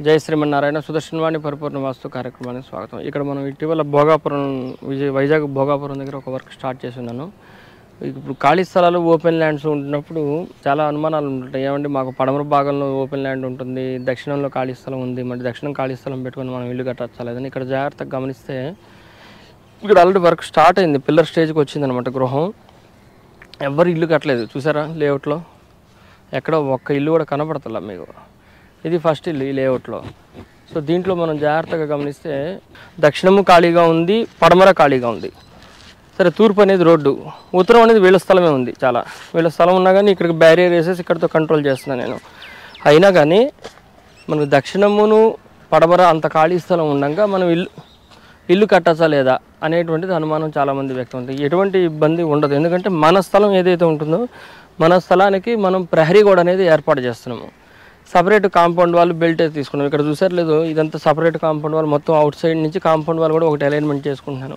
జై శ్రీమన్నారాయణ. సుదర్శనవాణి పరిపూర్ణ వాస్తు కార్యక్రమానికి స్వాగతం. ఇక్కడ మనం ఇటీవల భోగాపురం వైజాగ్ భోగాపురం దగ్గర ఒక వర్క్ స్టార్ట్ చేసి ఉన్నాను. ఇప్పుడు ఖాళీ స్థలాలు ఓపెన్ ల్యాండ్స్ ఉంటున్నప్పుడు చాలా అనుమానాలు ఉంటాయి. ఏమంటే మాకు పడమర భాగంలో ఓపెన్ ల్యాండ్ ఉంటుంది, దక్షిణంలో ఖాళీ స్థలం ఉంది, మరి దక్షిణం ఖాళీ స్థలం పెట్టుకొని మనం ఇల్లు కట్టచ్చలేదని ఇక్కడ జాగ్రత్తగా గమనిస్తే ఇక్కడ ఆల్రెడీ వర్క్ స్టార్ట్ అయింది, పిల్లర్ స్టేజ్కి వచ్చిందనమాట గృహం. ఎవరు ఇల్లు కట్టలేదు చూసారా, లేఅవుట్లో ఎక్కడ ఒక్క ఇల్లు కూడా కనపడతలే మీకు. ఇది ఫస్ట్ ఇల్లు ఈ లేఅవుట్లో. సో దీంట్లో మనం జాగ్రత్తగా గమనిస్తే దక్షిణము ఖాళీగా ఉంది, పడమర ఖాళీగా ఉంది. సరే, తూర్పు అనేది రోడ్డు, ఉత్తరం అనేది వీళ్ళ స్థలమే ఉంది. చాలా వీళ్ళ స్థలం ఉన్నా కానీ ఇక్కడికి బ్యారియర్ వేసేసి ఇక్కడితో కంట్రోల్ చేస్తున్నాను నేను. అయినా కానీ మనకు దక్షిణమును పడమర అంత ఖాళీ స్థలం ఉండగా మనం ఇల్లు కట్టచ్చా లేదా అనేటువంటిది అనుమానం చాలామంది వ్యక్తం అవుతుంది. ఎటువంటి ఇబ్బంది ఉండదు, ఎందుకంటే మన స్థలం ఏదైతే ఉంటుందో మన స్థలానికి మనం ప్రహరీ గోడ అనేది ఏర్పాటు చేస్తున్నాము. సపరేట్ కాంపౌండ్ వాళ్ళు బెల్ట్ అయితే తీసుకున్నాం. ఇక్కడ చూసారు లేదు, ఇదంతా సపరేట్ కాంపౌండ్ వాళ్ళు, మొత్తం అవుట్ సైడ్ నుంచి కాంపౌండ్ వాళ్ళు కూడా ఒకటి అలైన్మెంట్ చేసుకుంటున్నాను.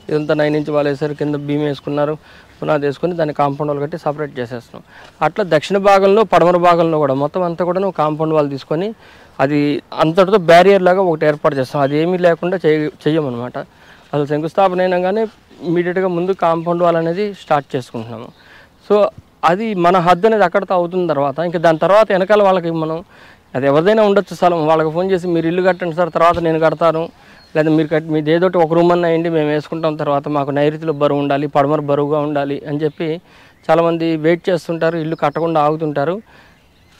ఇదంతా 9 ఇంచ్ వాళ్ళు వేసారు, కింద బీమ్ వేసుకున్నారు, పునాది వేసుకుని దాన్ని కాంపౌండ్ వాళ్ళు కట్టి సపరేట్ చేసేస్తున్నాం. అట్లా దక్షిణ భాగంలో పడమర భాగంలో కూడా మొత్తం అంతా కూడా కాంపౌండ్ వాళ్ళు తీసుకొని అది అంతటితో బ్యారియర్ లాగా ఒకటి ఏర్పాటు చేస్తాం. అది ఏమీ లేకుండా చెయ్యమన్నమాట. అసలు శంకుస్థాపన అయినా కానీ ఇమీడియట్గా ముందు కాంపౌండ్ వాల్ అనేది స్టార్ట్ చేసుకుంటున్నాము. సో అది మన హద్దు అనేది అక్కడితో అవుతున్న తర్వాత ఇంకా దాని తర్వాత వెనకాల వాళ్ళకి మనం అది ఎవరిదైనా ఉండొచ్చు స్థలం, వాళ్ళకి ఫోన్ చేసి మీరు ఇల్లు కట్టండి సార్, తర్వాత నేను కడతాను, లేదా మీరు మీది ఏదోటి ఒక రూమ్ అన్న అయ్యండి మేము వేసుకుంటాం, తర్వాత మాకు నైరుతిలో బరువు ఉండాలి, పడమర బరువుగా ఉండాలి అని చెప్పి చాలామంది వెయిట్ చేస్తుంటారు, ఇల్లు కట్టకుండా ఆగుతుంటారు.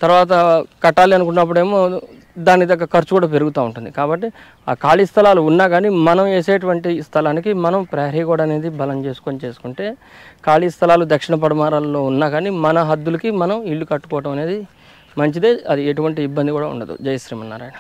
తర్వాత కట్టాలి అనుకున్నప్పుడేమో దాని దగ్గర ఖర్చు కూడా పెరుగుతూ ఉంటుంది. కాబట్టి ఆ ఖాళీ స్థలాలు ఉన్నా కానీ మనం వేసేటువంటి స్థలానికి మనం ప్రహరీ గోడ అనేది బలం చేసుకుంటే ఖాళీ స్థలాలు దక్షిణ పడమరాల్లో ఉన్నా కానీ మన హద్దులకి మనం ఇల్లు కట్టుకోవడం అనేది మంచిదే. అది ఎటువంటి ఇబ్బంది కూడా ఉండదు. జై శ్రీమన్నారాయణ.